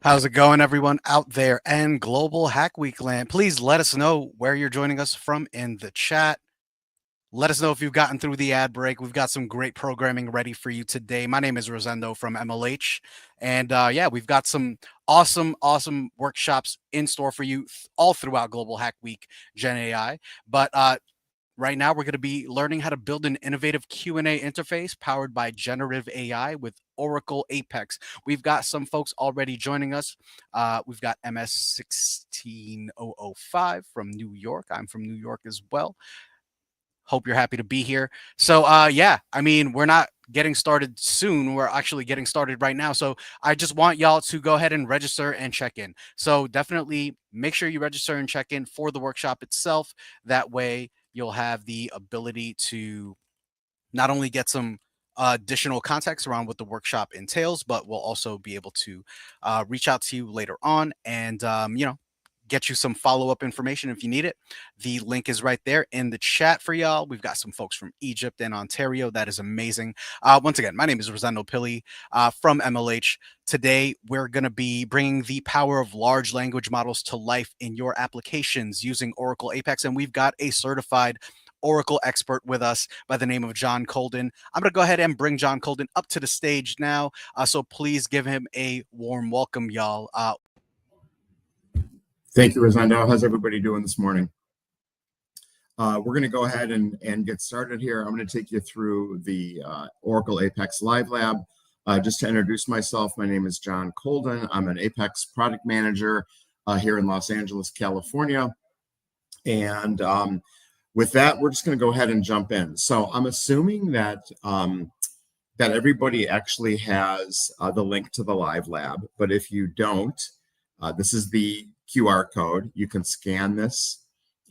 How's it going, everyone out there and Global Hack Week land? Please let us know where you're joining us from in the chat. Let us know if you've gotten through the ad break. We've got some great programming ready for you today. My name is Rosendo from MLH. And yeah, we've got some awesome workshops in store for you all throughout Global Hack Week Gen AI. But right now, we're going to be learning how to build an innovative Q&A interface powered by generative AI with Oracle Apex. We've got some folks already joining us. We've got MS16005 from New York. I'm from New York as well. Hope you're happy to be here. So yeah, I mean, we're not getting started soon. We're actually getting started right now. So I just want y'all to go ahead and register and check in. So definitely make sure you register and check in for the workshop itself. That way you'll have the ability to not only get some additional context around what the workshop entails, but we'll also be able to reach out to you later on and, get you some follow-up information if you need it. The link is right there in the chat for y'all. We've got some folks from Egypt and Ontario. That is amazing. Once again, my name is Rosendo Pili from MLH. Today, we're going to be bringing the power of large language models to life in your applications using Oracle Apex, and we've got a certified Oracle expert with us by the name of John Colden. I'm going to go ahead and bring John Colden up to the stage now. So please give him a warm welcome, y'all. Thank you, Rosendo. How's everybody doing this morning? We're going to go ahead and get started here. I'm going to take you through the Oracle Apex Live Lab. Just to introduce myself, my name is John Colden. I'm an Apex product manager here in Los Angeles, California. And with that, we're just going to go ahead and jump in. So I'm assuming that that everybody actually has the link to the Live Lab. But if you don't, this is the QR code. You can scan this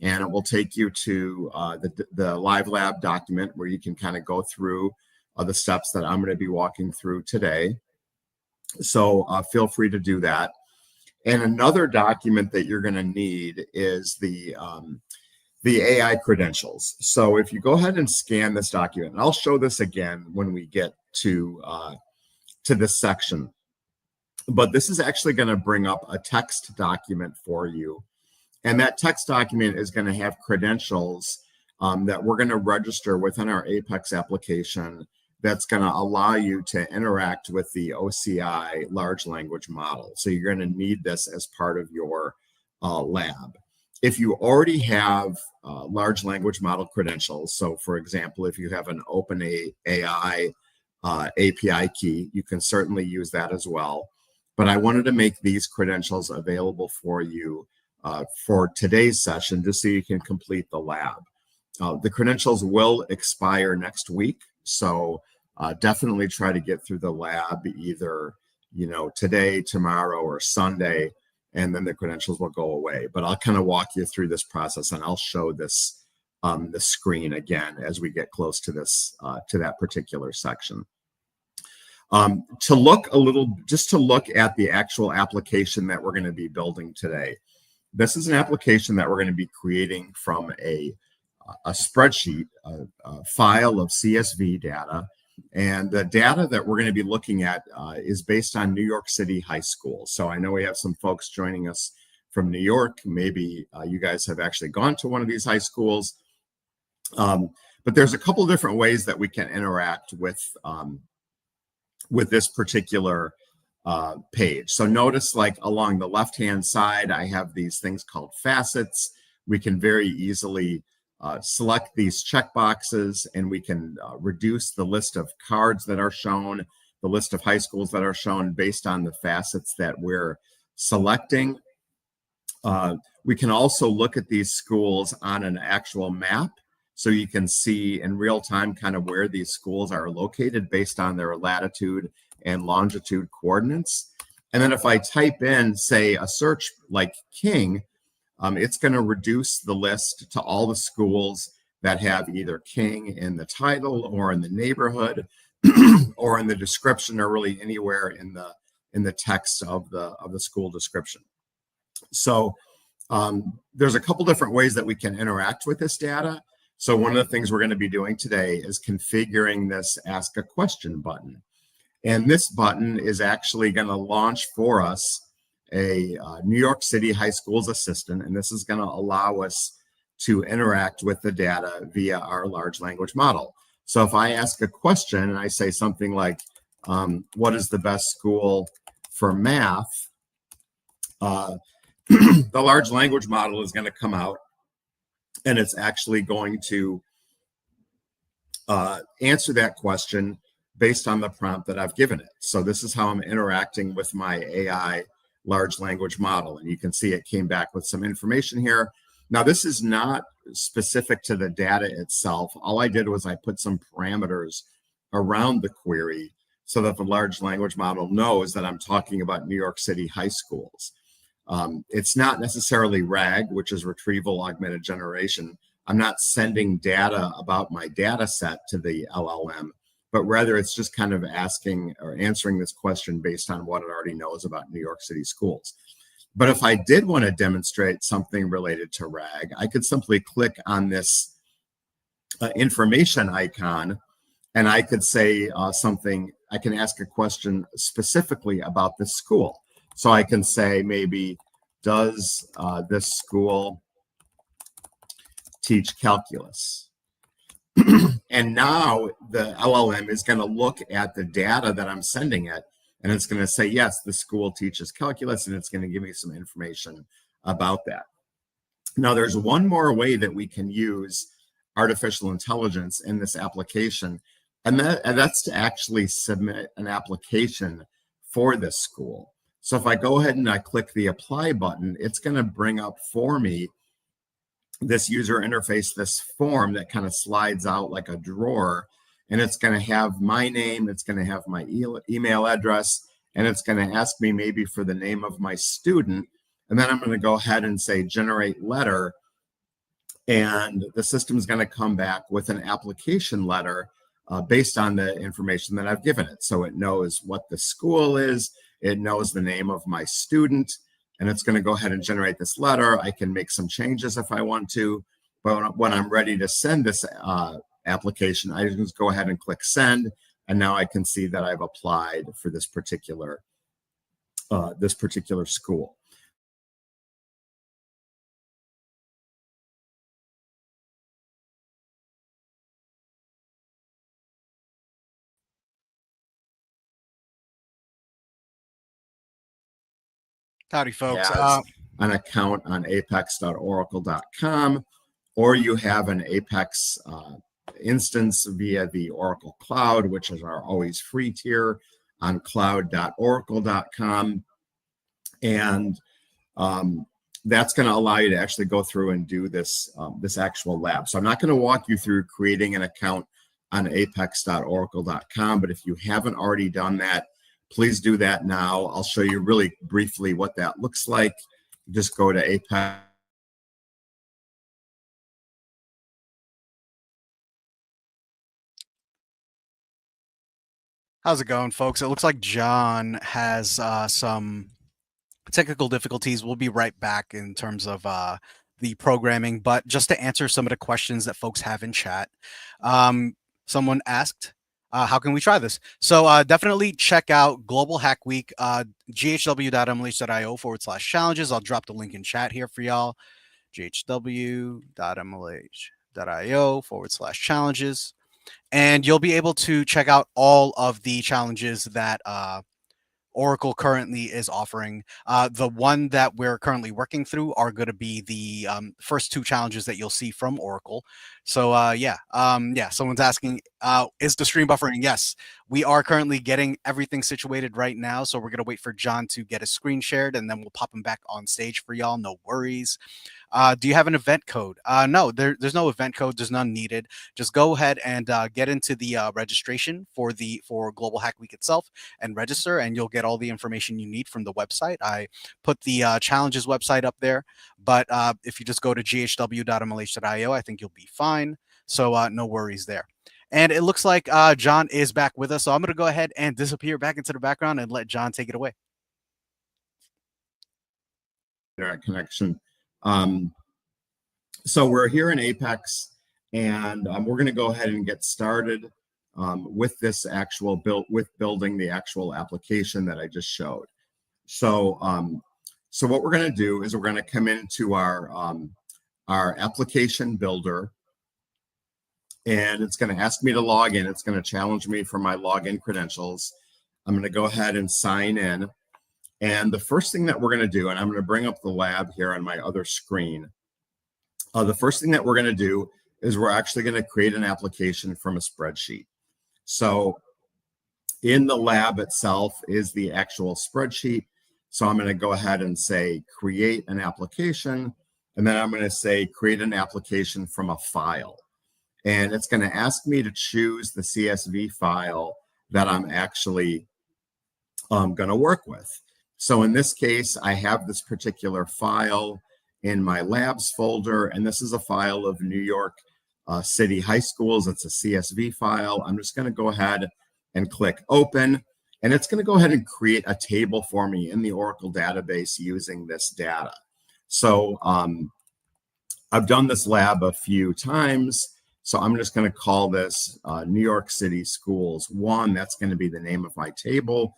and it will take you to the Live Lab document where you can kind of go through the steps that I'm going to be walking through today. So feel free to do that. And another document that you're going to need is the AI credentials. So if you go ahead and scan this document, and I'll show this again when we get to this section. But this is actually going to bring up a text document for you. And that text document is going to have credentials that we're going to register within our Apex application that's going to allow you to interact with the OCI large language model. So you're going to need this as part of your lab. If you already have large language model credentials, so for example, if you have an OpenAI API key, you can certainly use that as well. But I wanted to make these credentials available for you for today's session, just so you can complete the lab. The credentials will expire next week, so definitely try to get through the lab either today, tomorrow, or Sunday, and then the credentials will go away. But I'll kind of walk you through this process, and I'll show this the screen again as we get close to this to that particular section. To look at the actual application that we're going to be building today. This is an application that we're going to be creating from a spreadsheet, a file of CSV data. And the data that we're going to be looking at is based on New York City high school. So I know we have some folks joining us from New York. Maybe you guys have actually gone to one of these high schools. But there's a couple of different ways that we can interact with this particular page. So notice, like, along the left-hand side, I have these things called facets. We can very easily select these checkboxes, and we can reduce the list of cards that are shown, the list of high schools that are shown based on the facets that we're selecting. We can also look at these schools on an actual map, so you can see in real time kind of where these schools are located based on their latitude and longitude coordinates. And then if I type in, say, a search like King, it's going to reduce the list to all the schools that have either King in the title or in the neighborhood or in the description, or really anywhere in the text of the school description. So there's a couple different ways that we can interact with this data. So one of the things we're going to be doing today is configuring this Ask a Question button. And this button is actually going to launch for us a New York City high school's assistant, and this is going to allow us to interact with the data via our large language model. So if I ask a question and I say something like, what is the best school for math? The large language model is going to come out, and it's actually going to answer that question based on the prompt that I've given it. So this is how I'm interacting with my AI large language model. And you can see it came back with some information here. Now, this is not specific to the data itself. All I did was I put some parameters around the query so that the large language model knows that I'm talking about New York City high schools. It's not necessarily RAG, which is retrieval augmented generation. I'm not sending data about my data set to the LLM, but rather it's just kind of asking or answering this question based on what it already knows about New York City schools. But if I did want to demonstrate something related to RAG, I could simply click on this information icon, and I could say something. I can ask a question specifically about this school. So I can say maybe, does this school teach calculus? And now the LLM is going to look at the data that I'm sending it, and it's going to say, yes, the school teaches calculus, and it's going to give me some information about that. Now, there's one more way that we can use artificial intelligence in this application, and that's to actually submit an application for this school. So if I go ahead and I click the apply button, it's going to bring up for me this user interface, this form that kind of slides out like a drawer, and it's going to have my name, it's going to have my email address, and it's going to ask me maybe for the name of my student. And then I'm going to go ahead and say generate letter, and the system is going to come back with an application letter based on the information that I've given it. So it knows what the school is, it knows the name of my student, and it's going to go ahead and generate this letter. I can make some changes if I want to, but when I'm ready to send this application, I just go ahead and click send, and now I can see that I've applied for this particular school. Howdy, folks. Has an account on apex.oracle.com, or you have an Apex instance via the Oracle Cloud, which is our always free tier on cloud.oracle.com. And that's going to allow you to actually go through and do this, this actual lab. So I'm not going to walk you through creating an account on apex.oracle.com, but if you haven't already done that, please do that now. I'll show you really briefly what that looks like. Just go to Apex. How's it going, folks? It looks like John has some technical difficulties. We'll be right back in terms of the programming, but just to answer some of the questions that folks have in chat. Someone asked, how can we try this? So definitely check out Global Hack Week, ghw.mlh.io/challenges. I'll drop the link in chat here for y'all. ghw.mlh.io/challenges. And you'll be able to check out all of the challenges that Oracle currently is offering. The one that we're currently working through are going to be the first two challenges that you'll see from Oracle. So yeah, someone's asking, is the stream buffering? Yes, we are currently getting everything situated right now. So we're going to wait for John to get a screen shared, and then we'll pop him back on stage for y'all. No worries. Do you have an event code? No, there's no event code. There's none needed. Just go ahead and get into the registration for Global Hack Week itself and register, and you'll get all the information you need from the website. I put the challenges website up there, but if you just go to ghw.mlh.io, I think you'll be fine. So no worries there. And it looks like John is back with us. So I'm going to go ahead and disappear back into the background and let John take it away. Connection. So we're here in Apex, and we're going to go ahead and get started with this actual building the actual application that I just showed. So So what we're going to do is we're going to come into our application builder, and it's going to ask me to log in. It's going to challenge me for my login credentials. I'm going to go ahead and sign in. And the first thing that we're going to do, and I'm going to bring up the lab here on my other screen. The first thing that we're going to do is we're actually going to create an application from a spreadsheet. So in the lab itself is the actual spreadsheet. So I'm going to go ahead and say create an application, and then I'm going to say create an application from a file. And it's going to ask me to choose the CSV file that I'm actually going to work with. So in this case, I have this particular file in my labs folder, and this is a file of New York City high schools. It's a CSV file. I'm just going to go ahead and click open, and it's going to go ahead and create a table for me in the Oracle database using this data. So I've done this lab a few times, so I'm just going to call this New York City Schools 1. That's going to be the name of my table,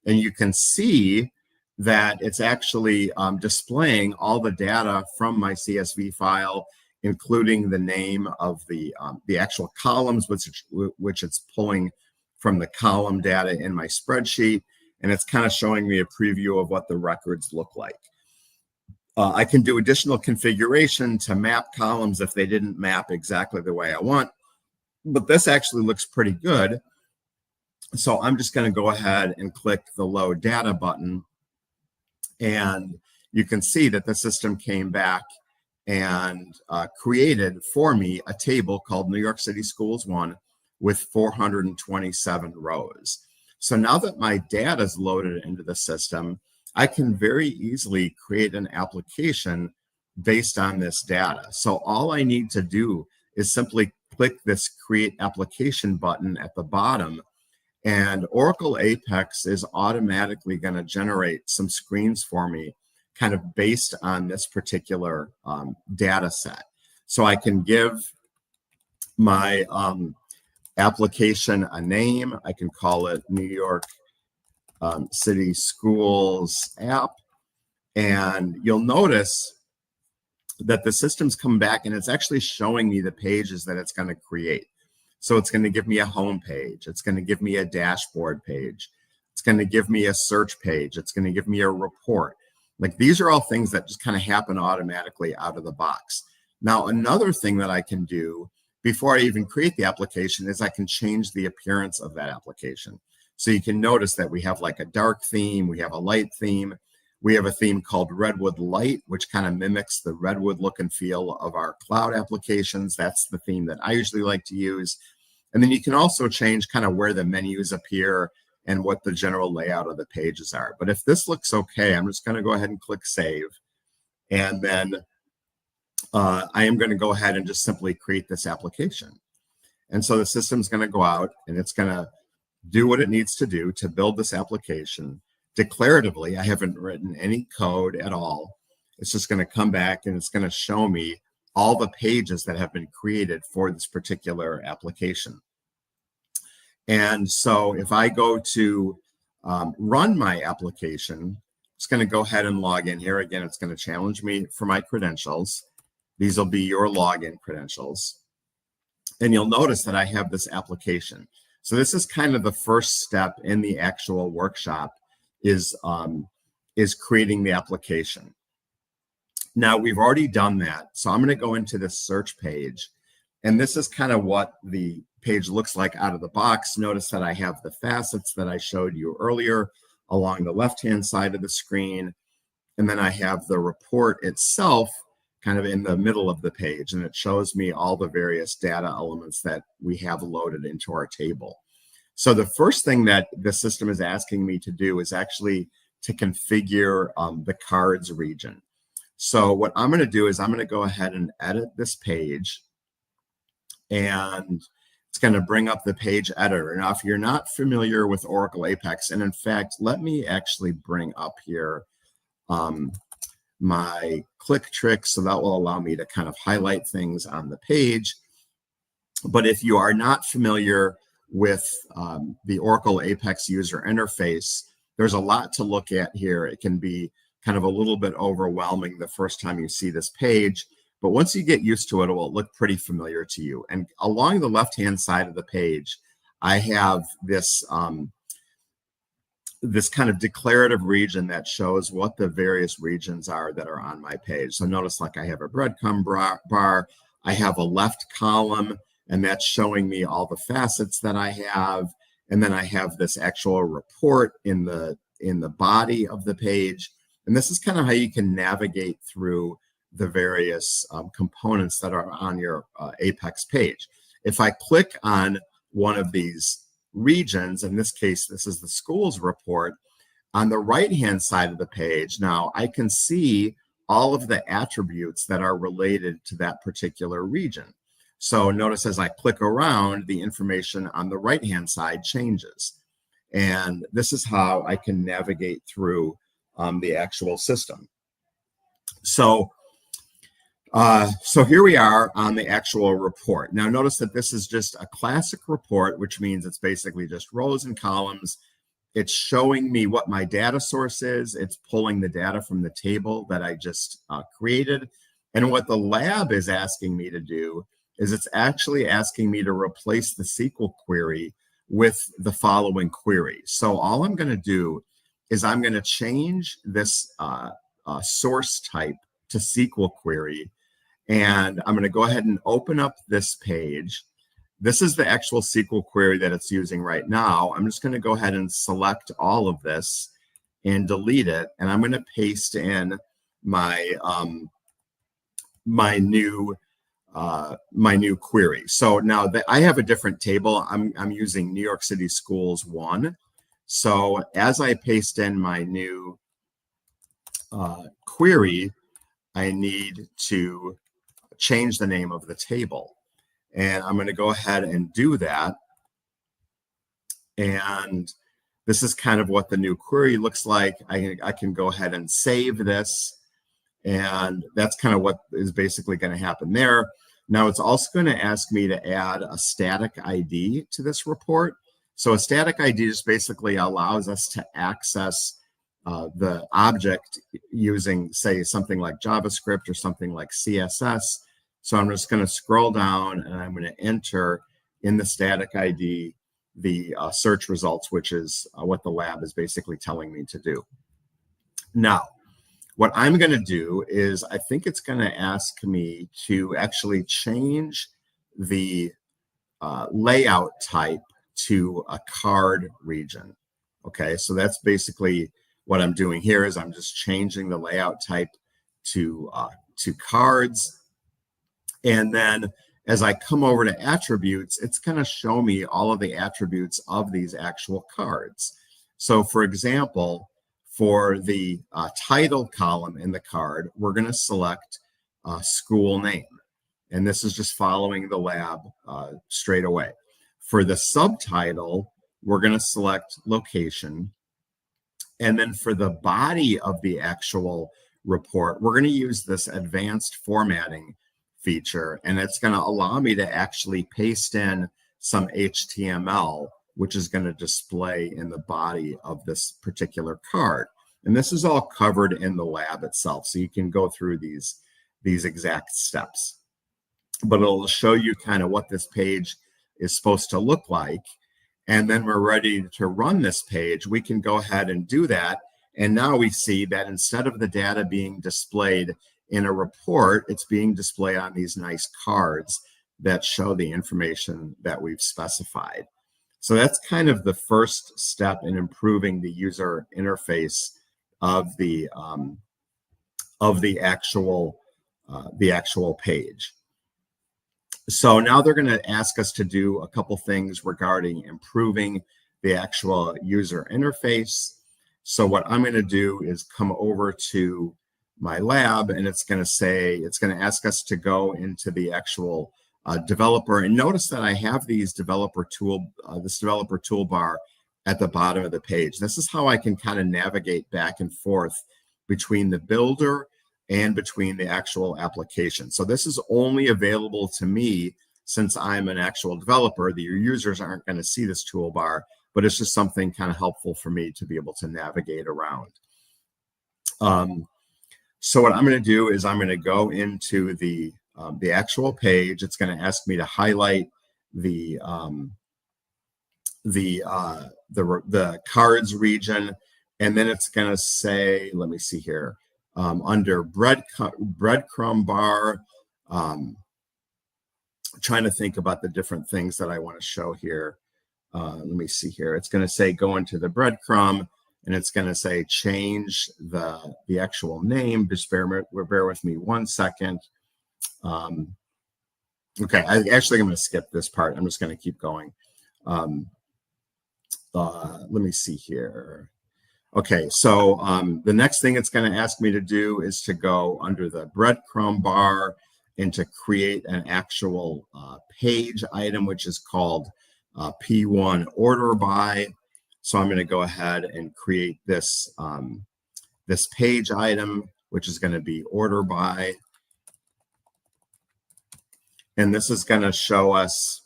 and you can see that it's actually displaying all the data from my CSV file, including the name of the actual columns, which it's pulling from the column data in my spreadsheet, and it's kind of showing me a preview of what the records look like. I can do additional configuration to map columns if they didn't map exactly the way I want, but this actually looks pretty good. So I'm just going to go ahead and click the load data button, and you can see that the system came back and created for me a table called New York City Schools 1 with 427 rows. So now that my data is loaded into the system, I can very easily create an application based on this data. So all I need to do is simply click this Create Application button at the bottom, and Oracle Apex is automatically going to generate some screens for me kind of based on this particular data set. So I can give my application a name. I can call it New York City Schools app. And you'll notice that the system's come back and it's actually showing me the pages that it's going to create. So it's going to give me a home page. It's going to give me a dashboard page. It's going to give me a search page. It's going to give me a report. Like, these are all things that just kind of happen automatically out of the box. Now, another thing that I can do before I even create the application is I can change the appearance of that application. So you can notice that we have like a dark theme, we have a light theme, we have a theme called Redwood Light, which kind of mimics the Redwood look and feel of our cloud applications. That's the theme that I usually like to use. And then you can also change kind of where the menus appear and what the general layout of the pages are. But if this looks okay, I'm just going to go ahead and click Save. And then I am going to go ahead and just simply create this application. And so the system's going to go out and it's going to do what it needs to do to build this application. Declaratively, I haven't written any code at all. It's just going to come back and it's going to show me all the pages that have been created for this particular application. And so if I go to run my application, it's going to go ahead and log in here. Again, it's going to challenge me for my credentials. These will be your login credentials. And you'll notice that I have this application. So this is kind of the first step in the actual workshop is creating the application. Now, we've already done that. So I'm going to go into this search page. And this is kind of what the page looks like out of the box. Notice that I have the facets that I showed you earlier along the left-hand side of the screen. And then I have the report itself kind of in the middle of the page. And it shows me all the various data elements that we have loaded into our table. So the first thing that the system is asking me to do is actually to configure the cards region. So what I'm going to do is I'm going to go ahead and edit this page, and it's going to bring up the page editor. Now, if you're not familiar with Oracle Apex, and in fact, let me actually bring up here my click trick, so that will allow me to kind of highlight things on the page. But if you are not familiar with the Oracle Apex user interface, there's a lot to look at here. It can be kind of a little bit overwhelming the first time you see this page. But once you get used to it, it will look pretty familiar to you. And along the left-hand side of the page, I have this this kind of declarative region that shows what the various regions are that are on my page. So notice, like, I have a breadcrumb bar, I have a left column, and that's showing me all the facets that I have. And then I have this actual report in the body of the page. And this is kind of how you can navigate through the various components that are on your Apex page. If I click on one of these regions, in this case, this is the schools report, on the right-hand side of the page, now I can see all of the attributes that are related to that particular region. So notice as I click around, the information on the right-hand side changes. And this is how I can navigate through the actual system. So here we are on the actual report. Now notice that this is just a classic report, which means it's basically just rows and columns. It's showing me what my data source is. It's pulling the data from the table that I just created. And what the lab is asking me to do is it's actually asking me to replace the SQL query with the following query. So all I'm going to do is I'm going to change this source type to SQL query. And I'm going to go ahead and open up this page. This is the actual SQL query that it's using right now. I'm just going to go ahead and select all of this and delete it. And I'm going to paste in my my new query. So now that I have a different table, I'm using New York City Schools 1. So as I paste in my new query, I need to change the name of the table. And I'm going to go ahead and do that. And this is kind of what the new query looks like. I can go ahead and save this. And that's kind of what is basically going to happen there. Now it's also going to ask me to add a static ID to this report. So a static ID just basically allows us to access the object using, say, something like JavaScript or something like CSS. So I'm just going to scroll down and I'm going to enter in the static ID the search results, which is what the lab is basically telling me to do. Now, what I'm going to do is I think it's going to ask me to actually change the layout type to a card region. Okay, so that's basically what I'm doing here is I'm just changing the layout type to cards. And then as I come over to attributes, it's going to show me all of the attributes of these actual cards. So for example, for the title column in the card, we're going to select school name. And this is just following the lab straight away. For the subtitle, we're going to select location. And then for the body of the actual report, we're going to use this advanced formatting feature, and it's going to allow me to actually paste in some HTML, which is going to display in the body of this particular card. And this is all covered in the lab itself, so you can go through these exact steps. But it'll show you kind of what this page is supposed to look like. And then we're ready to run this page. We can go ahead and do that. And now we see that instead of the data being displayed in a report, it's being displayed on these nice cards that show the information that we've specified. So that's kind of the first step in improving the user interface of the actual page. So now they're going to ask us to do a couple things regarding improving the actual user interface. So what I'm going to do is come over to my lab, and it's going to ask us to go into the actual developer. And notice that I have this developer toolbar at the bottom of the page. This is how I can kind of navigate back and forth between the builder and between the actual application. So this is only available to me since I'm an actual developer. Your users aren't going to see this toolbar, but it's just something kind of helpful for me to be able to navigate around. So what I'm going to do is I'm going to go into the actual page. It's going to ask me to highlight the cards region, and then it's going to say, let me see here, under breadcrumb bar. Trying to think about the different things that I want to show here. Let me see here. It's going to say go into the breadcrumb, and it's going to say change the actual name. Just bear with me 1 second. Okay, I'm going to skip this part. I'm just going to keep going. Let me see here. Okay, so the next thing it's going to ask me to do is to go under the breadcrumb bar and to create an actual page item, which is called P1 order by. So I'm going to go ahead and create this this page item, which is going to be order by. And this is going to show us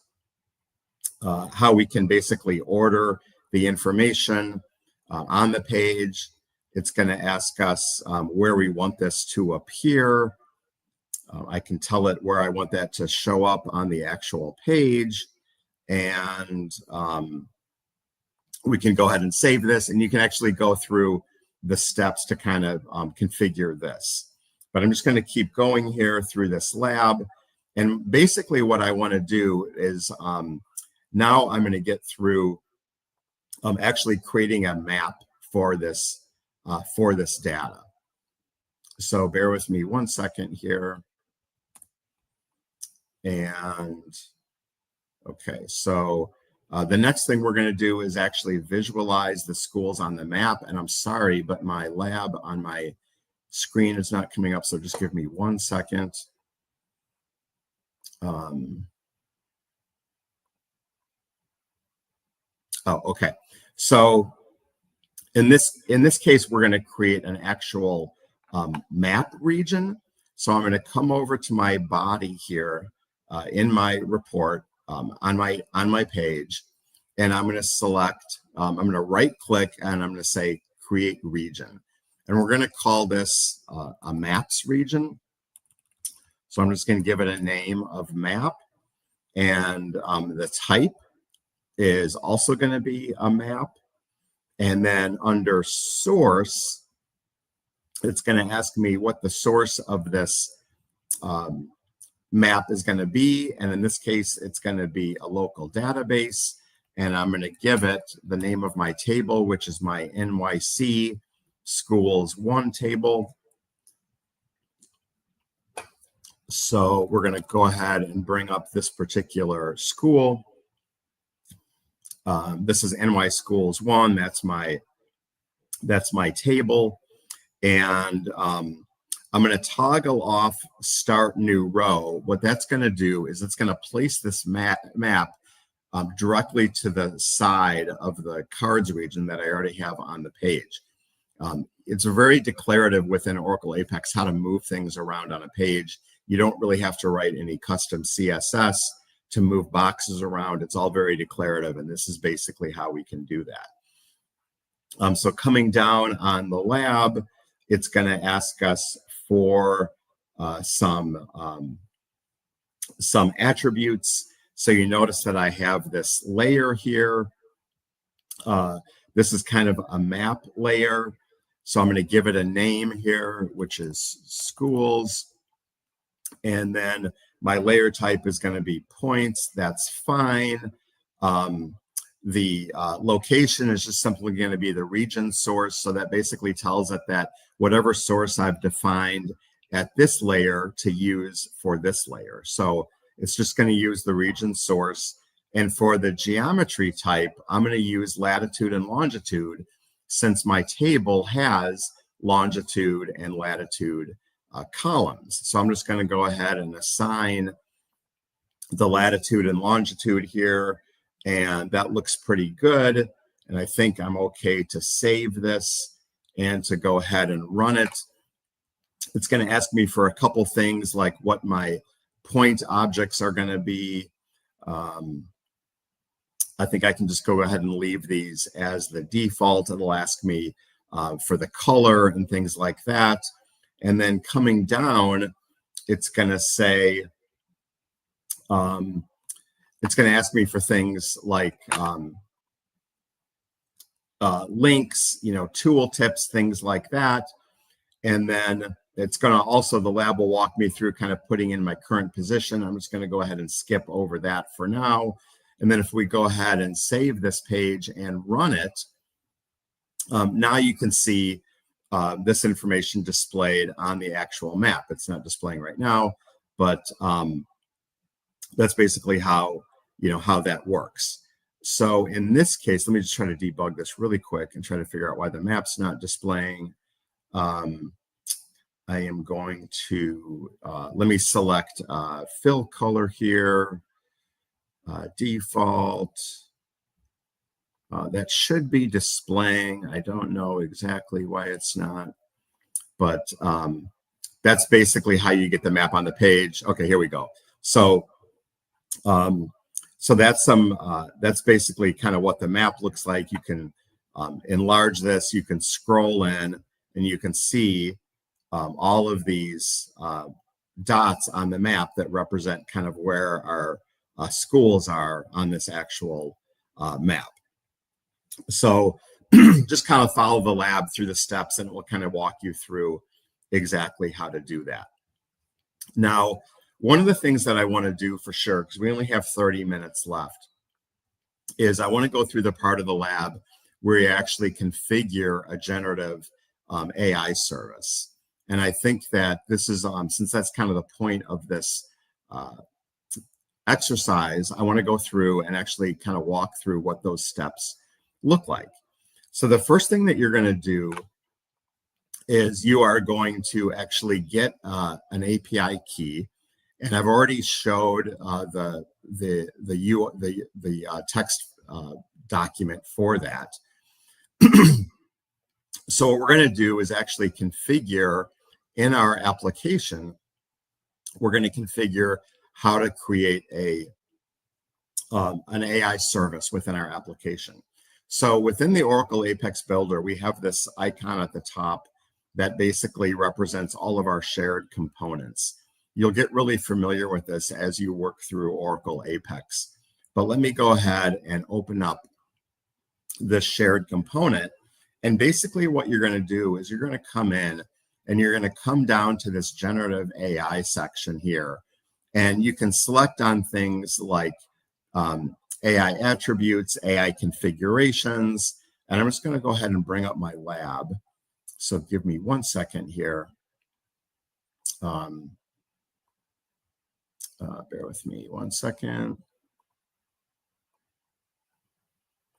how we can basically order the information on the page. It's going to ask us where we want this to appear. I can tell it where I want that to show up on the actual page. And we can go ahead and save this. And you can actually go through the steps to kind of configure this. But I'm just going to keep going here through this lab. And basically what I want to do is now I'm going to get through actually creating a map for this data. So bear with me 1 second here. And okay, so the next thing we're going to do is actually visualize the schools on the map. And I'm sorry, but my lab on my screen is not coming up. So just give me 1 second. Oh, okay. So in this case, we're going to create an actual map region. So I'm going to come over to my body here in my report on my page, and I'm going to select. I'm going to right click and I'm going to say create region, and we're going to call this a maps region. So I'm just going to give it a name of map, and the type is also going to be a map. And then under source, it's going to ask me what the source of this map is going to be. And in this case, it's going to be a local database. And I'm going to give it the name of my table, which is my NYC Schools 1 table. So we're going to go ahead and bring up this particular school. This is NY Schools 1. That's my table, and I'm going to toggle off Start New Row. What that's going to do is it's going to place this map directly to the side of the cards region that I already have on the page. It's very declarative within Oracle Apex how to move things around on a page. You don't really have to write any custom CSS to move boxes around. It's all very declarative, and this is basically how we can do that. So coming down on the lab, it's going to ask us for some attributes. So you notice that I have this layer here. This is kind of a map layer. So I'm going to give it a name here, which is schools. And then my layer type is going to be points. That's fine. The location is just simply going to be the region source. So that basically tells it that whatever source I've defined at this layer to use for this layer. So it's just going to use the region source. And for the geometry type, I'm going to use latitude and longitude since my table has longitude and latitude columns. So I'm just going to go ahead and assign the latitude and longitude here, and that looks pretty good. And I think I'm okay to save this and to go ahead and run it. It's going to ask me for a couple things like what my point objects are going to be. I think I can just go ahead and leave these as the default. It'll ask me for the color and things like that. And then coming down, it's going to say, it's going to ask me for things like links, tool tips, things like that. And then it's going to also, the lab will walk me through kind of putting in my current position. I'm just going to go ahead and skip over that for now. And then if we go ahead and save this page and run it, now you can see this information displayed on the actual map. It's not displaying right now, but that's basically how that works. So in this case, let me just try to debug this really quick and try to figure out why the map's not displaying. I am going to, let me select fill color here, default. That should be displaying. I don't know exactly why it's not, but that's basically how you get the map on the page. Okay, here we go. So that's basically kind of what the map looks like. You can enlarge this, you can scroll in, and you can see all of these dots on the map that represent kind of where our schools are on this actual map. So just kind of follow the lab through the steps and it will kind of walk you through exactly how to do that. Now, one of the things that I want to do for sure, because we only have 30 minutes left, is I want to go through the part of the lab where you actually configure a generative AI service. And I think that this is, since that's kind of the point of this exercise, I want to go through and actually kind of walk through what those steps look like. So the first thing that you're going to do is you are going to actually get an API key, and I've already showed the text document for that. So what we're going to do is actually configure in our application. We're going to configure how to create an AI service within our application. So within the Oracle Apex Builder, we have this icon at the top that basically represents all of our shared components. You'll get really familiar with this as you work through Oracle Apex. But let me go ahead and open up this shared component. And basically what you're going to do is you're going to come in and you're going to come down to this generative AI section here. And you can select on things like AI attributes, AI configurations, and I'm just going to go ahead and bring up my lab. So give me 1 second here. Bear with me 1 second.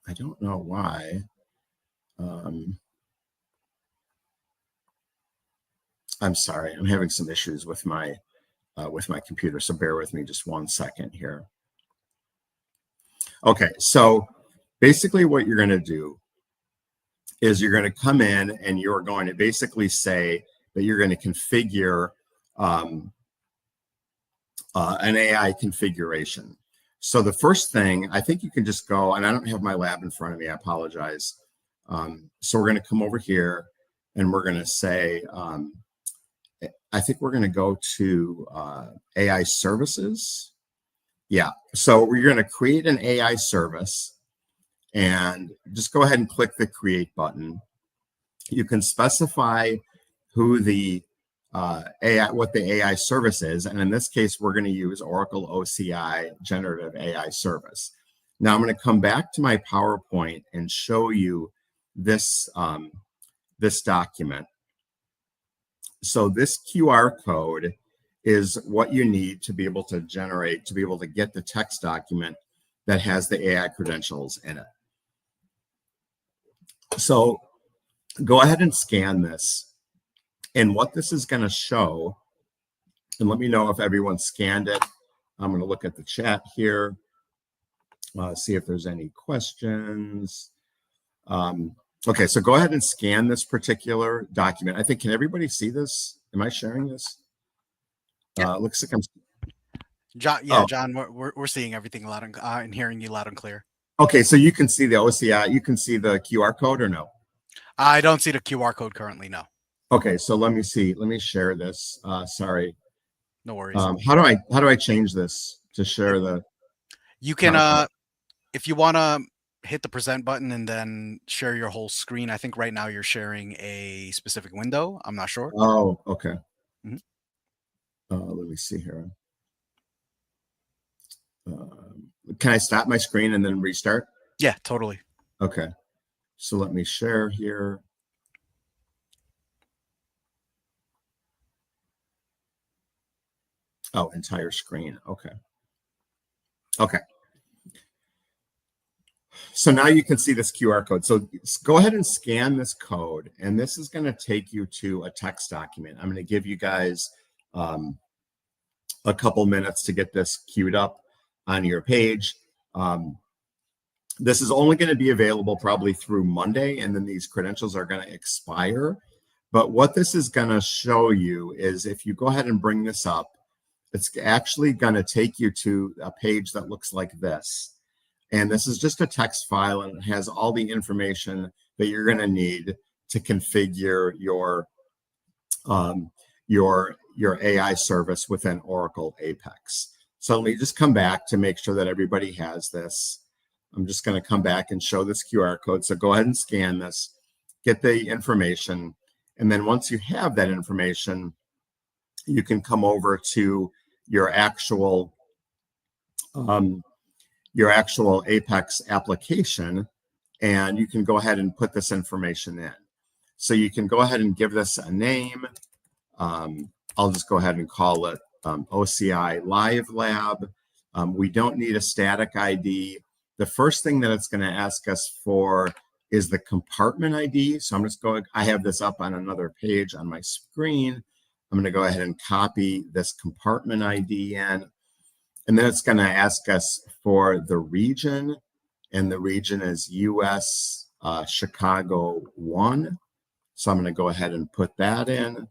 I don't know why. I'm sorry, I'm having some issues with my computer, so bear with me just 1 second here. Okay, so basically what you're going to do is you're going to come in and you're going to basically say that you're going to configure an AI configuration. So the first thing, I think you can just go, and I don't have my lab in front of me, I apologize. So we're going to come over here and we're going to say, I think we're going to go to AI services. Yeah, so we're going to create an AI service and just go ahead and click the create button. You can specify who the what the AI service is. And in this case, we're going to use Oracle OCI Generative AI Service. Now I'm going to come back to my PowerPoint and show you this, this document. So this QR code is what you need to be able to generate, to be able to get the text document that has the AI credentials in it. So go ahead and scan this. And what this is going to show, and let me know if everyone scanned it. I'm going to look at the chat here, see if there's any questions. Okay, so go ahead and scan this particular document. I think, can everybody see this? Am I sharing this? Yeah. Looks like I'm. John, yeah, oh. John, we're seeing everything loud and hearing you loud and clear. Okay, so you can see the OCI, you can see the QR code or no? I don't see the QR code currently. No, Okay, so let me see. Let me share this. Sorry. no worries. How do I change this to It, share the you can content? if you want to hit the present button and then share your whole screen. I think right now you're sharing a specific window. I'm not sure. Oh, okay. Mhm. Let me see here. Can I stop my screen and then restart? Yeah, totally. Okay. So let me share here. Oh, entire screen. Okay. Okay. So now you can see this QR code. So go ahead and scan this code, and this is going to take you to a text document. I'm going to give you guys um, a couple minutes to get this queued up on your page. Um, this is only going to be available probably through Monday, and then these credentials are going to expire. But what this is going to show you is if you go ahead and bring this up, it's actually going to take you to a page that looks like this. And this is just a text file, and it has all the information that you're going to need to configure um, your AI service within Oracle Apex. So let me just come back to make sure that everybody has this. I'm just going to come back and show this QR code. So go ahead and scan this, get the information, and then once you have that information, you can come over to your actual um, Apex application, and you can go ahead and put this information in. So you can go ahead and give this a name. I'll just go ahead and call it OCI Live Lab. We don't need a static ID. The first thing that it's going to ask us for is the compartment ID. So I'm just going, I have this up on another page on my screen. I'm going to go ahead and copy this compartment ID in. And then it's going to ask us for the region, and the region is US Chicago 1. So I'm going to go ahead and put that in.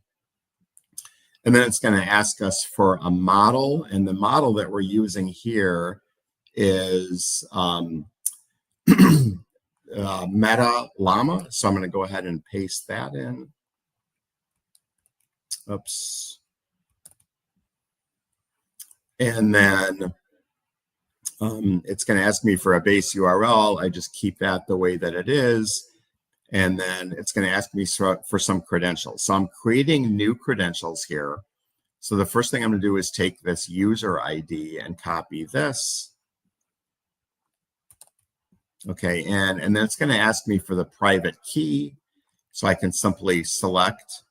And then it's going to ask us for a model, and the model that we're using here is Meta Llama. So I'm going to go ahead and paste that in. Oops. And then it's going to ask me for a base URL. I just keep that the way that it is. And then it's going to ask me for some credentials. So I'm creating new credentials here. So the first thing I'm going to do is take this user ID and copy this. Okay, and then it's going to ask me for the private key. So I can simply select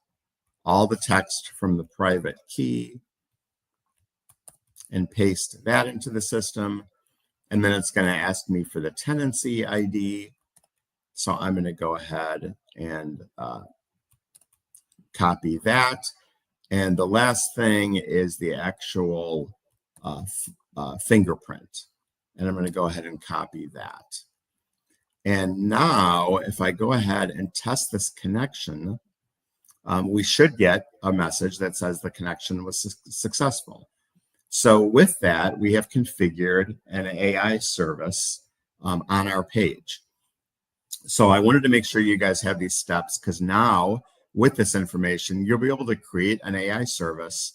all the text from the private key and paste that into the system. And then it's going to ask me for the tenancy ID. So I'm going to go ahead and copy that. And the last thing is the actual fingerprint. And I'm going to go ahead and copy that. And now, if I go ahead and test this connection, we should get a message that says the connection was successful. So with that, we have configured an AI service on our page. So I wanted to make sure you guys have these steps, because now with this information, you'll be able to create an AI service,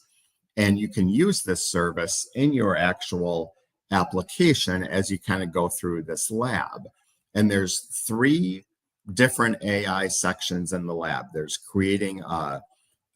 and you can use this service in your actual application as you kind of go through this lab. And there's 3 different AI sections in the lab. There's creating a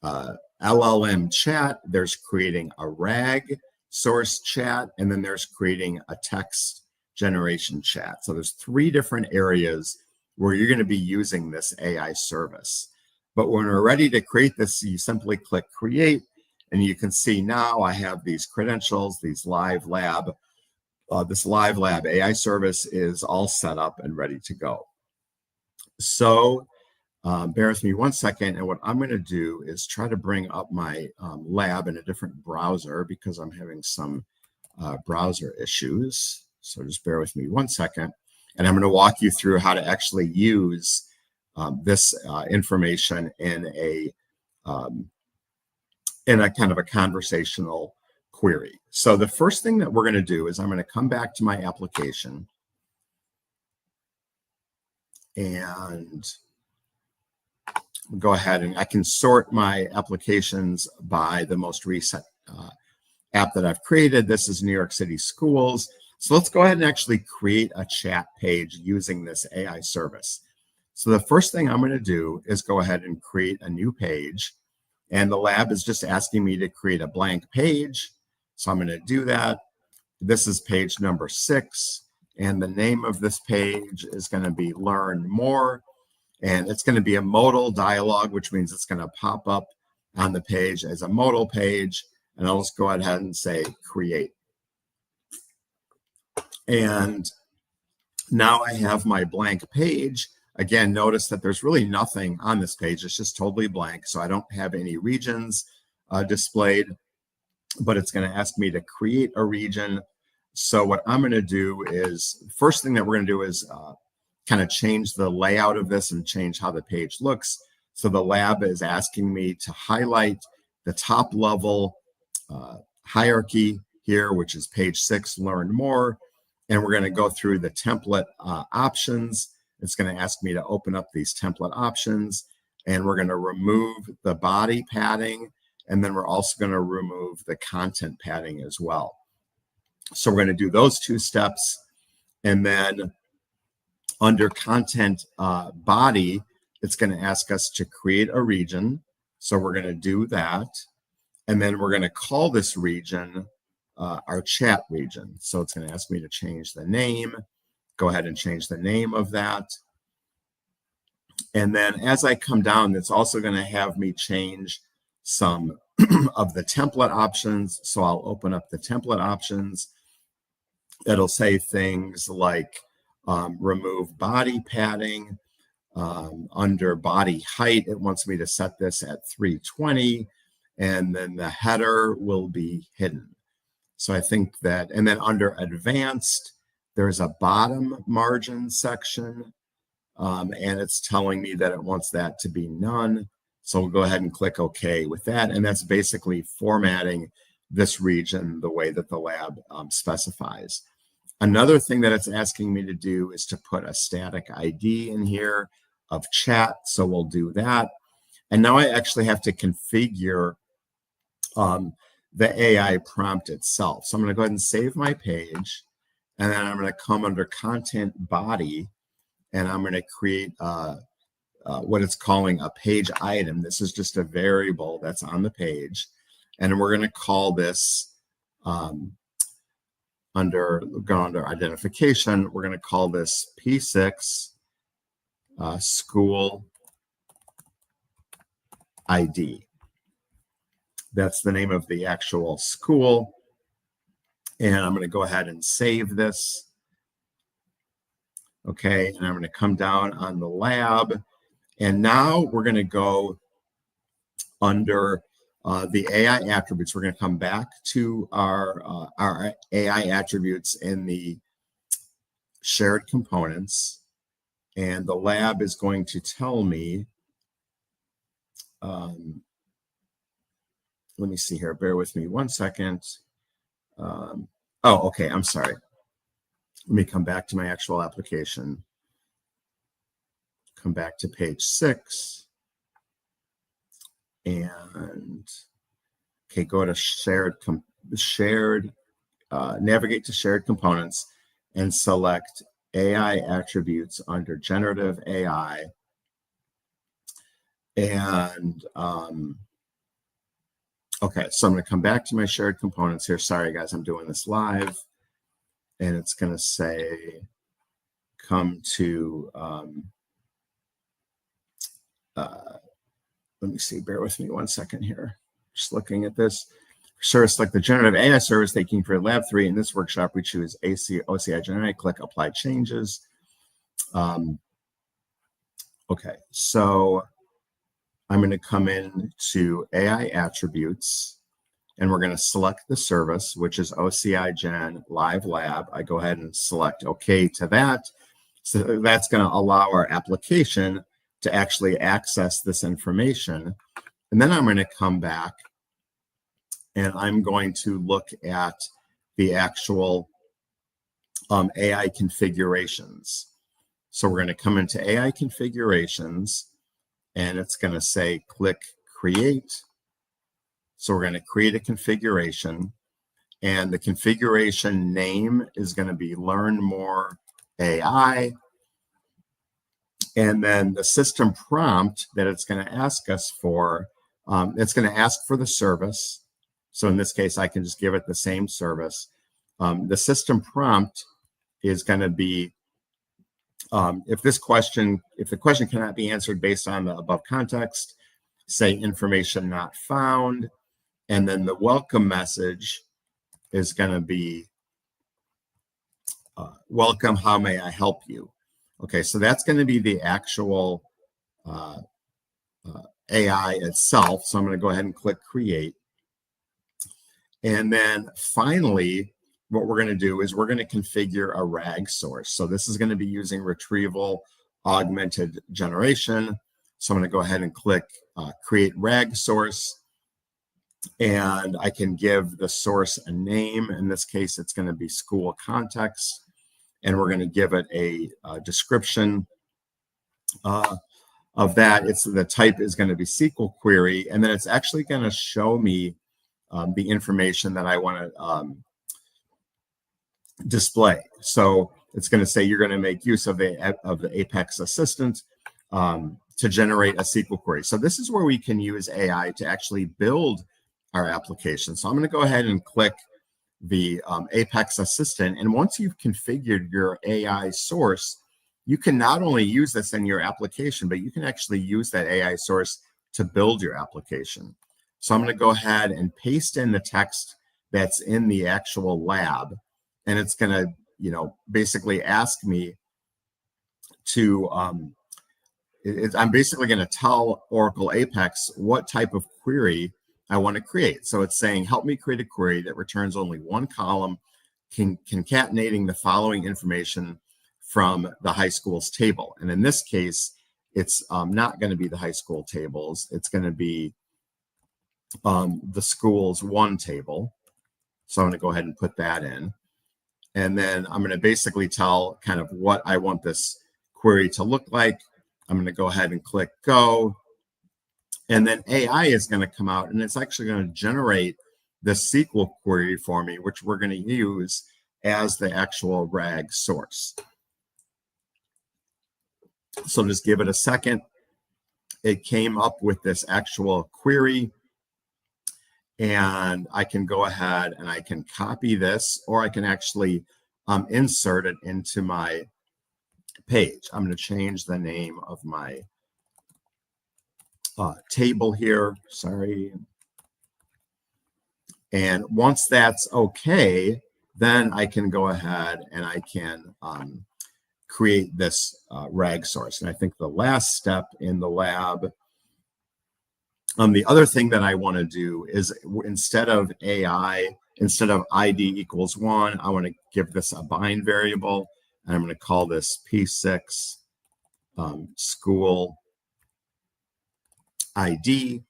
LLM chat, there's creating a RAG source chat, and then there's creating a text generation chat. So there's 3 different areas where you're going to be using this AI service. But when we're ready to create this, you simply click create, and you can see now I have these credentials, these live lab. This live lab AI service is all set up and ready to go. So bear with me one second, and what I'm going to do is try to bring up my lab in a different browser, because I'm having some browser issues. So just bear with me one second, and I'm going to walk you through how to actually use this information in a kind of a conversational query. So the first thing that we're going to do is I'm going to come back to my application, and go ahead and I can sort my applications by the most recent app that I've created. This is New York City Schools. So let's go ahead and actually create a chat page using this AI service. So the first thing I'm going to do is go ahead and create a new page. And the lab is just asking me to create a blank page. So I'm going to do that. This is page number 6. And the name of this page is going to be Learn More. And it's going to be a modal dialog, which means it's going to pop up on the page as a modal page. And I'll just go ahead and say create. And now I have my blank page. Again, notice that there's really nothing on this page. It's just totally blank. So I don't have any regions displayed, but it's going to ask me to create a region. So what I'm going to do is, first thing that we're going to do is kind of change the layout of this and change how the page looks. So the lab is asking me to highlight the top level hierarchy here, which is page 6, Learn More. And we're going to go through the template options. It's going to ask me to open up these template options, and we're going to remove the body padding, and then we're also going to remove the content padding as well. So we're going to do those 2 steps, and then under content body, it's going to ask us to create a region. So we're going to do that, and then we're going to call this region our chat region. So it's going to ask me to change the name. Go ahead and change the name of that. And then as I come down, it's also going to have me change some of the template options. So I'll open up the template options. It'll say things like remove body padding. Under body height, it wants me to set this at 320. And then the header will be hidden. So I think that, and then under advanced, there's a bottom margin section, and it's telling me that it wants that to be none. So we'll go ahead and click OK with that. And that's basically formatting this region the way that the lab specifies. Another thing that it's asking me to do is to put a static ID in here of chat. So we'll do that. And now I actually have to configure the AI prompt itself. So I'm going to go ahead and save my page, and then I'm going to come under content body, and I'm going to create what it's calling a page item. This is just a variable that's on the page, and we're going to call this under identification. We're going to call this P6 school ID. That's the name of the actual school. And I'm going to go ahead and save this. Okay, and I'm going to come down on the lab. And now we're going to go under the AI attributes. We're going to come back to our AI attributes in the shared components. And the lab is going to tell me, let me see here. Bear with me 1 second. Oh, okay. I'm sorry. Let me come back to my actual application. Come back to page 6. And, okay, go to navigate to shared components and select AI attributes under generative AI. And, okay, so I'm going to come back to my shared components here. Sorry, guys, I'm doing this live. And it's going to say, come to, let me see, bear with me 1 second here. Just looking at this. Service like the generative AI service taking for Lab 3. In this workshop, we choose OCI GenAI, click Apply Changes. Okay, so I'm going to come in to AI attributes, and we're going to select the service, which is OCI Gen Live Lab. I go ahead and select OK to that. So that's going to allow our application to actually access this information. And then I'm going to come back, and I'm going to look at the actual AI configurations. So we're going to come into AI configurations, and it's going to say click create. So we're going to create a configuration, and the configuration name is going to be Learn More AI. And then the system prompt that it's going to ask us for, it's going to ask for the service. So in this case, I can just give it the same service. The system prompt is going to be, if the question cannot be answered based on the above context, say information not found. And then the welcome message is going to be, welcome, how may I help you? Okay, so that's going to be the actual AI itself. So I'm going to go ahead and click create. And then finally, what we're going to do is we're going to configure a RAG source. So this is going to be using retrieval augmented generation. So I'm going to go ahead and click create RAG source. And I can give the source a name. In this case, it's going to be school context. And we're going to give it a description of that. The type is going to be SQL query. And then it's actually going to show me the information that I want to display. So it's going to say you're going to make use of the Apex Assistant to generate a SQL query. So this is where we can use AI to actually build our application. So I'm going to go ahead and click the Apex Assistant. And once you've configured your AI source, you can not only use this in your application, but you can actually use that AI source to build your application. So I'm going to go ahead and paste in the text that's in the actual lab. And it's going to, basically ask me to, I'm basically going to tell Oracle Apex what type of query I want to create. So it's saying, help me create a query that returns only one column, concatenating the following information from the high schools table. And in this case, it's not going to be the high school tables. It's going to be the schools one table. So I'm going to go ahead and put that in. And then I'm going to basically tell kind of what I want this query to look like. I'm going to go ahead and click go. And then AI is going to come out, and it's actually going to generate the SQL query for me, which we're going to use as the actual RAG source. So just give it a second. It came up with this actual query. And I can go ahead and I can copy this, or I can actually insert it into my page. I'm going to change the name of my table here. Sorry. And once that's okay, then I can go ahead and I can create this RAG source. And I think the last step in the lab, the other thing that I want to do is instead of ID equals 1, I want to give this a bind variable. And I'm going to call this P6 school ID.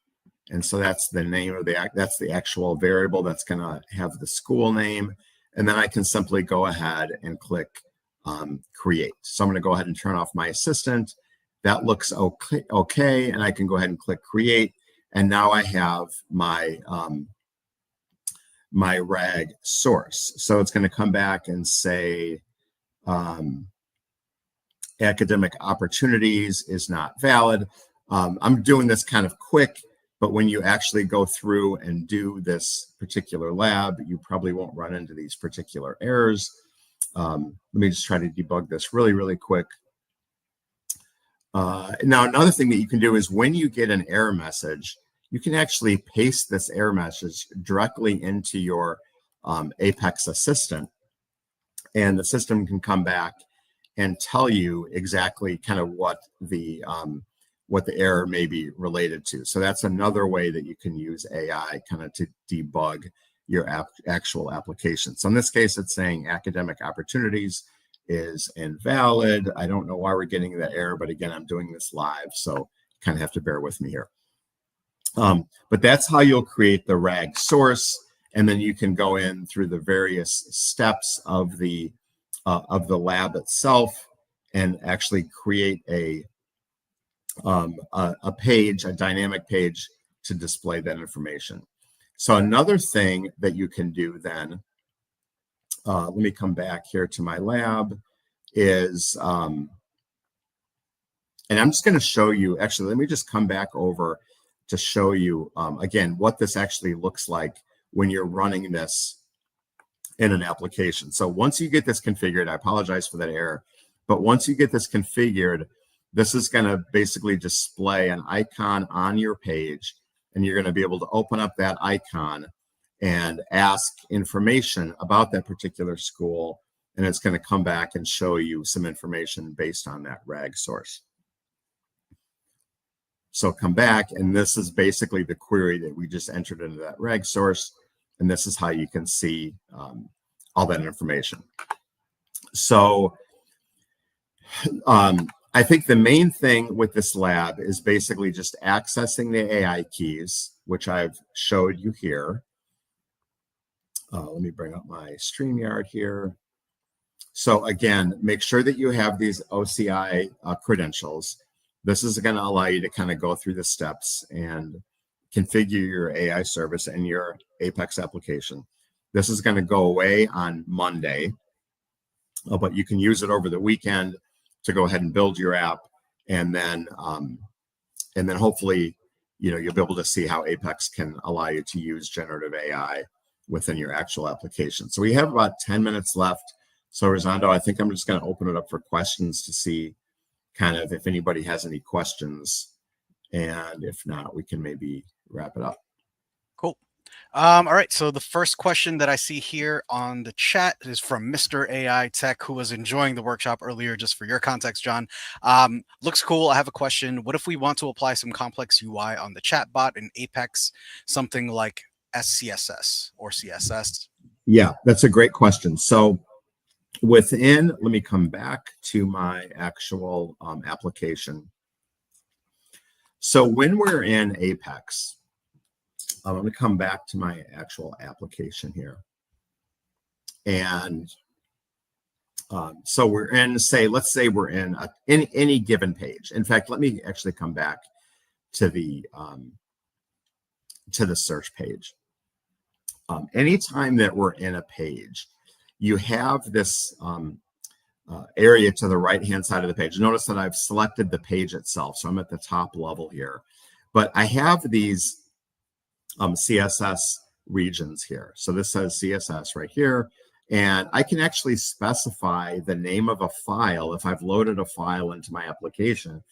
And so that's the name of that's the actual variable that's going to have the school name. And then I can simply go ahead and click create. So I'm going to go ahead and turn off my assistant. That looks okay. And I can go ahead and click create. And now I have my my RAG source. So it's going to come back and say academic opportunities is not valid. I'm doing this kind of quick, but when you actually go through and do this particular lab, you probably won't run into these particular errors. Let me just try to debug this really, really quick. Now, another thing that you can do is when you get an error message, you can actually paste this error message directly into your Apex Assistant, and the system can come back and tell you exactly kind of what the error may be related to. So that's another way that you can use AI kind of to debug your actual application. So in this case, it's saying academic opportunities is invalid. I don't know why we're getting that error, but again, I'm doing this live, so you kind of have to bear with me here. But that's how you'll create the RAG source, and then you can go in through the various steps of the lab itself and actually create a a page, a dynamic page to display that information. So another thing that you can do then, let me come back here to my lab, is, and I'm just going to show you, actually, let me just come back over to show you, again, what this actually looks like when you're running this in an application. So once you get this configured, I apologize for that error, but once you get this configured, this is going to basically display an icon on your page, and you're going to be able to open up that icon and ask information about that particular school, and it's going to come back and show you some information based on that RAG source. So come back, and this is basically the query that we just entered into that RAG source, and this is how you can see all that information. So I think the main thing with this lab is basically just accessing the AI keys, which I've showed you here. Let me bring up my StreamYard here. So again, make sure that you have these OCI credentials. This is going to allow you to kind of go through the steps and configure your AI service and your Apex application. This is going to go away on Monday, but you can use it over the weekend to go ahead and build your app, and then hopefully, you'll be able to see how Apex can allow you to use generative AI within your actual application. So we have about 10 minutes left. So Rosando, I think I'm just going to open it up for questions to see kind of if anybody has any questions, and if not, we can maybe wrap it up. Cool. All right. So the first question that I see here on the chat is from Mr. AI Tech, who was enjoying the workshop earlier. Just for your context, John, looks cool. I have a question. What if we want to apply some complex UI on the chatbot in Apex, something like SCSS or CSS? Yeah, that's a great question. So let me come back to my actual application. So when we're in Apex, I'm going to come back to my actual application here. And so we're in, let's say we're in any given page. In fact, let me actually come back to the search page. Anytime that we're in a page, you have this area to the right-hand side of the page. Notice that I've selected the page itself, so I'm at the top level here. But I have these CSS regions here. So this says CSS right here, and I can actually specify the name of a file. If I've loaded a file into my application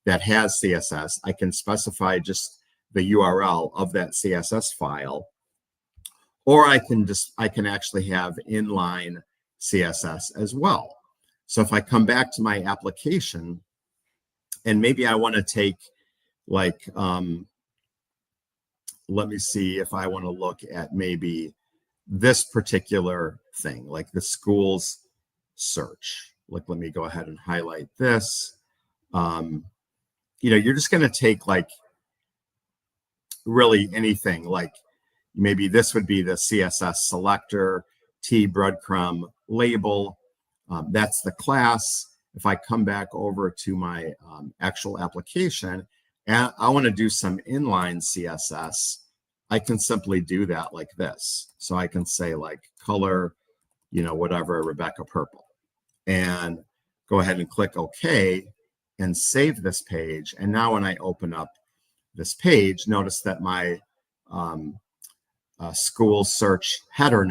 that has CSS, I can specify just the URL of that CSS file, or I can actually have inline CSS as well. So if I come back to my application, and maybe I want to take like, let me see if I want to look at maybe this particular thing, like the schools search. Like, let me go ahead and highlight this. You're just going to take like really anything, like maybe this would be the CSS selector, T breadcrumb label. That's the class. If I come back over to my actual application and I want to do some inline CSS, I can simply do that like this. So I can say like color, whatever, Rebecca purple, and go ahead and click OK and save this page. And now when I open up this page, notice that my school search header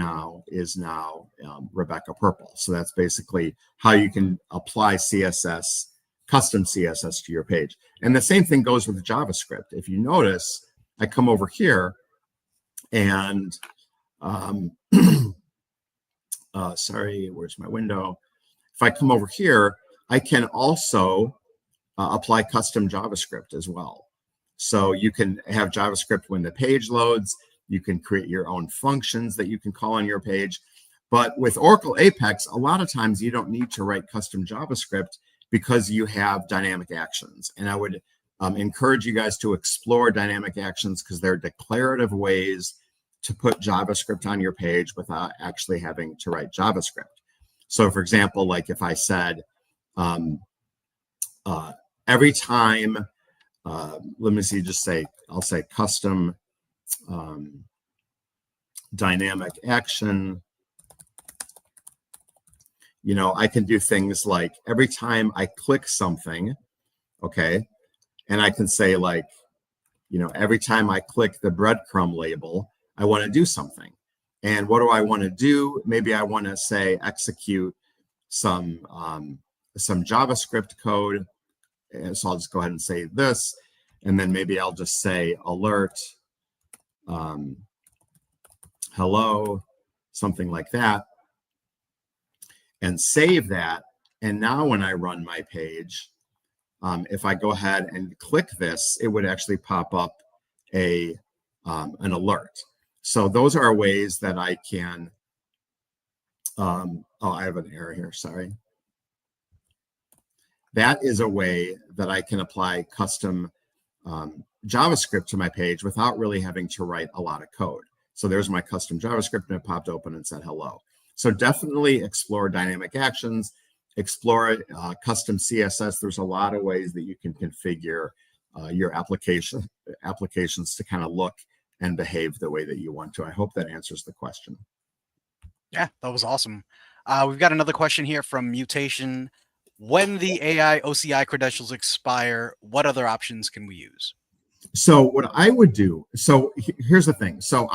is now Rebecca purple. So that's basically how you can apply CSS, custom CSS to your page. And the same thing goes with JavaScript. If you notice, I come over here and sorry, where's my window? If I come over here, I can also apply custom JavaScript as well. So you can have JavaScript when the page loads. You can create your own functions that you can call on your page. But with Oracle Apex, a lot of times you don't need to write custom JavaScript because you have dynamic actions. And I would encourage you guys to explore dynamic actions because they're declarative ways to put JavaScript on your page without actually having to write JavaScript. So for example, like if I said, every time let me see, I'll say custom dynamic action. I can do things like every time I click something, okay, and I can say like, every time I click the breadcrumb label, I want to do something. And what do I want to do? Maybe I want to say execute some JavaScript code. And so I'll just go ahead and say this, and then maybe I'll just say alert, hello, something like that, and save that. And now when I run my page, if I go ahead and click this, it would actually pop up an alert. So those are ways that I can, I have an error here, sorry. That is a way that I can apply custom JavaScript to my page without really having to write a lot of code. So there's my custom JavaScript, and it popped open and said hello. So definitely explore dynamic actions, explore custom CSS. There's a lot of ways that you can configure your applications to kind of look and behave the way that you want to. I hope that answers the question. Yeah, that was awesome. We've got another question here from Mutation. When the AI OCI credentials expire, what other options can we use? So what I would do, so here's the thing. So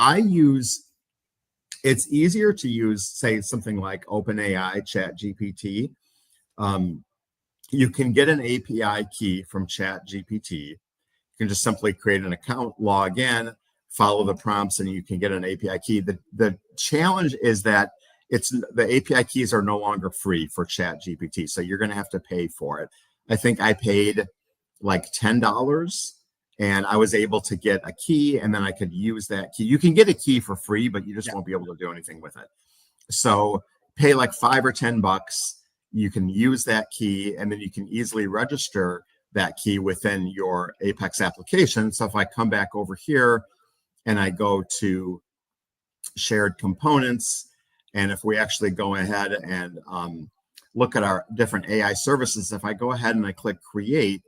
it's easier to use, say, something like OpenAI, ChatGPT. You can get an API key from ChatGPT. You can just simply create an account, log in, follow the prompts, and you can get an API key. The challenge is that the API keys are no longer free for ChatGPT, so you're going to have to pay for it. I think I paid like $10, and I was able to get a key, and then I could use that key. You can get a key for free, but you just won't be able to do anything with it. So pay like $5 or $10. You can use that key, and then you can easily register that key within your Apex application. So if I come back over here and I go to shared components, and if we actually go ahead and look at our different AI services, if I go ahead and I click create,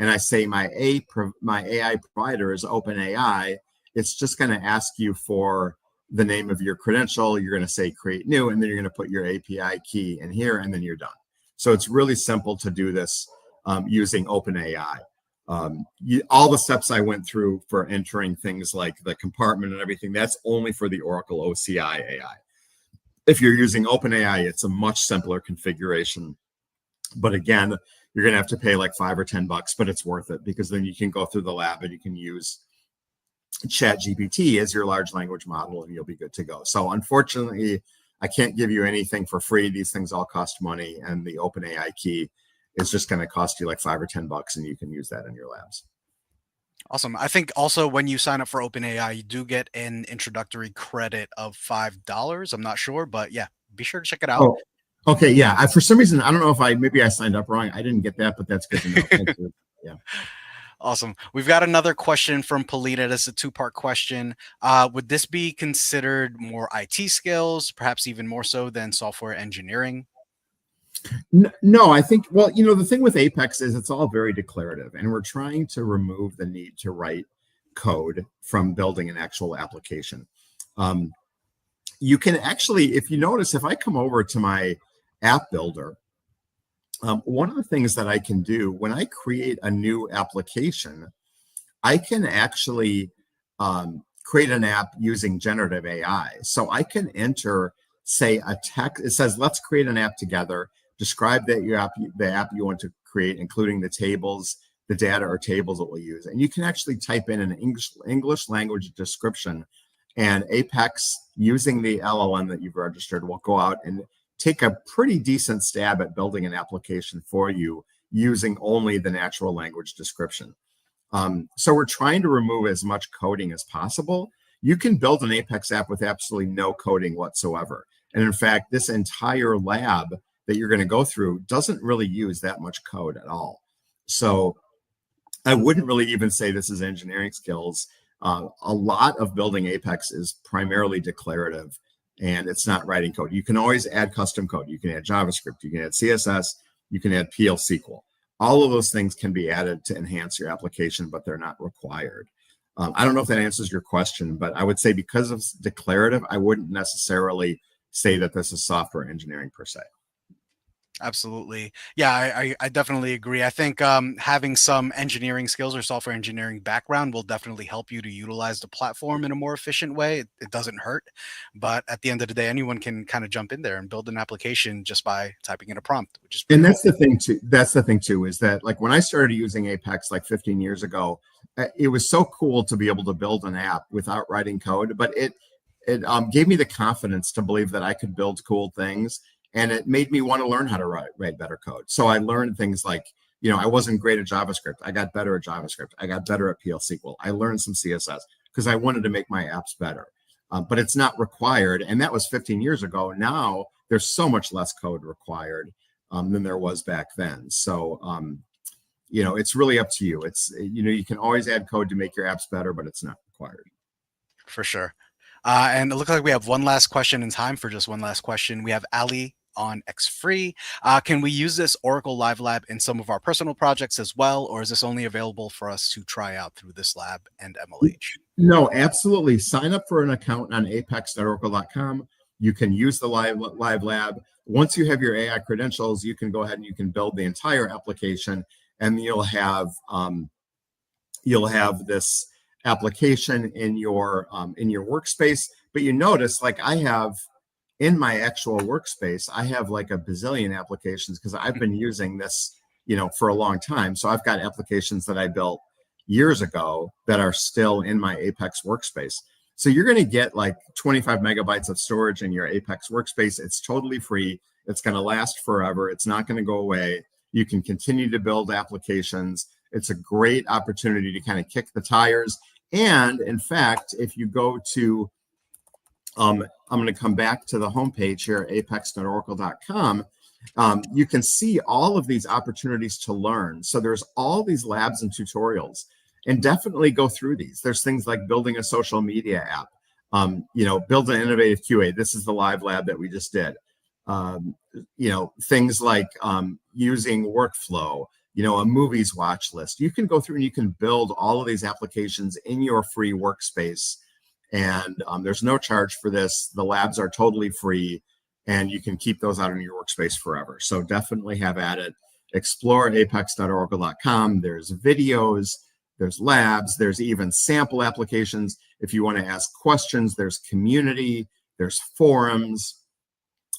and I say my AI provider is OpenAI, it's just going to ask you for the name of your credential. You're going to say create new, and then you're going to put your API key in here, and then you're done. So it's really simple to do this using OpenAI. All the steps I went through for entering things like the compartment and everything, that's only for the Oracle OCI AI. If you're using OpenAI, it's a much simpler configuration. But again, you're going to have to pay like $5 or $10, but it's worth it, because then you can go through the lab and you can use ChatGPT as your large language model, and you'll be good to go. So unfortunately, I can't give you anything for free. These things all cost money, and the OpenAI key is just going to cost you like $5 or $10, and you can use that in your labs. Awesome. I think also when you sign up for OpenAI, you do get an introductory credit of $5. I'm not sure, but yeah, be sure to check it out. Oh, okay. Yeah. For some reason, I don't know if maybe I signed up wrong. I didn't get that, but that's good to know. Thank you. Yeah. Awesome. We've got another question from Polita. This is a two-part question. Would this be considered more IT skills, perhaps even more so than software engineering? No, I think, well, the thing with Apex is it's all very declarative, and we're trying to remove the need to write code from building an actual application. You can actually, if you notice, if I come over to my app builder, one of the things that I can do when I create a new application, I can actually create an app using generative AI. So I can enter, say, a text. It says, let's create an app together. Describe the app you want to create, including the tables, the data or tables that we'll use. And you can actually type in an English language description, and Apex, using the LLM that you've registered, will go out and take a pretty decent stab at building an application for you using only the natural language description. So we're trying to remove as much coding as possible. You can build an Apex app with absolutely no coding whatsoever. And in fact, this entire lab that you're going to go through doesn't really use that much code at all. So I wouldn't really even say this is engineering skills. A lot of building Apex is primarily declarative, and it's not writing code. You can always add custom code. You can add JavaScript, you can add CSS, you can add PL SQL. All of those things can be added to enhance your application, but they're not required. I don't know if that answers your question, but I would say because of declarative, I wouldn't necessarily say that this is software engineering per se. Absolutely. Yeah, I definitely agree. I think having some engineering skills or software engineering background will definitely help you to utilize the platform in a more efficient way. It doesn't hurt. But at the end of the day, anyone can kind of jump in there and build an application just by typing in a prompt, which is pretty And cool. that's the thing too. That's the thing too, is that like when I started using Apex like 15 years ago, it was so cool to be able to build an app without writing code, but it gave me the confidence to believe that I could build cool things, and it made me want to learn how to write better code. So I learned things like, I wasn't great at JavaScript. I got better at JavaScript. I got better at PL SQL. I learned some CSS because I wanted to make my apps better. But it's not required, and that was 15 years ago. Now there's so much less code required than there was back then. So it's really up to you. It's you can always add code to make your apps better, but it's not required. For sure. And it looks like we have one last question in time for just one last question. We have Ali on X Free. Can we use this Oracle Live Lab in some of our personal projects as well, or is this only available for us to try out through this lab and MLH? No, absolutely. Sign up for an account on apex.oracle.com. You can use the live lab. Once you have your AI credentials, you can go ahead and you can build the entire application, and you'll have this application in your workspace. But you notice, like I have in my actual workspace, I have like a bazillion applications because I've been using this, for a long time. So I've got applications that I built years ago that are still in my Apex workspace. So you're going to get like 25 megabytes of storage in your Apex workspace. It's totally free. It's going to last forever. It's not going to go away. You can continue to build applications. It's a great opportunity to kind of kick the tires. And in fact, if you go to, I'm going to come back to the homepage here, apex.oracle.com. You can see all of these opportunities to learn. So there's all these labs and tutorials, and definitely go through these. There's things like building a social media app, build an innovative QA. This is the live lab that we just did. Things like using workflow, a movies watch list. You can go through and you can build all of these applications in your free workspace. And there's no charge for this. The labs are totally free, and you can keep those out in your workspace forever. So definitely have at it. Explore apex.oracle.com. There's videos, there's labs, there's even sample applications. If you want to ask questions, there's community, there's forums,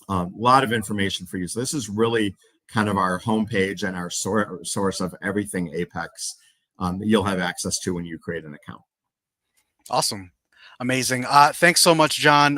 a lot of information for you. So this is really kind of our homepage and our source of everything Apex that you'll have access to when you create an account. Awesome. Amazing. Thanks so much, John.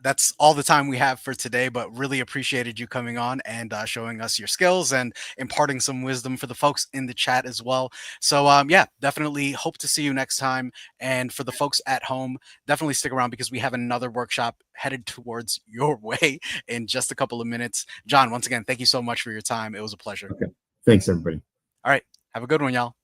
That's all the time we have for today, but really appreciated you coming on and showing us your skills and imparting some wisdom for the folks in the chat as well. So yeah, definitely hope to see you next time. And for the folks at home, definitely stick around because we have another workshop headed towards your way in just a couple of minutes. John, once again, thank you so much for your time. It was a pleasure. Okay. Thanks, everybody. All right. Have a good one, y'all.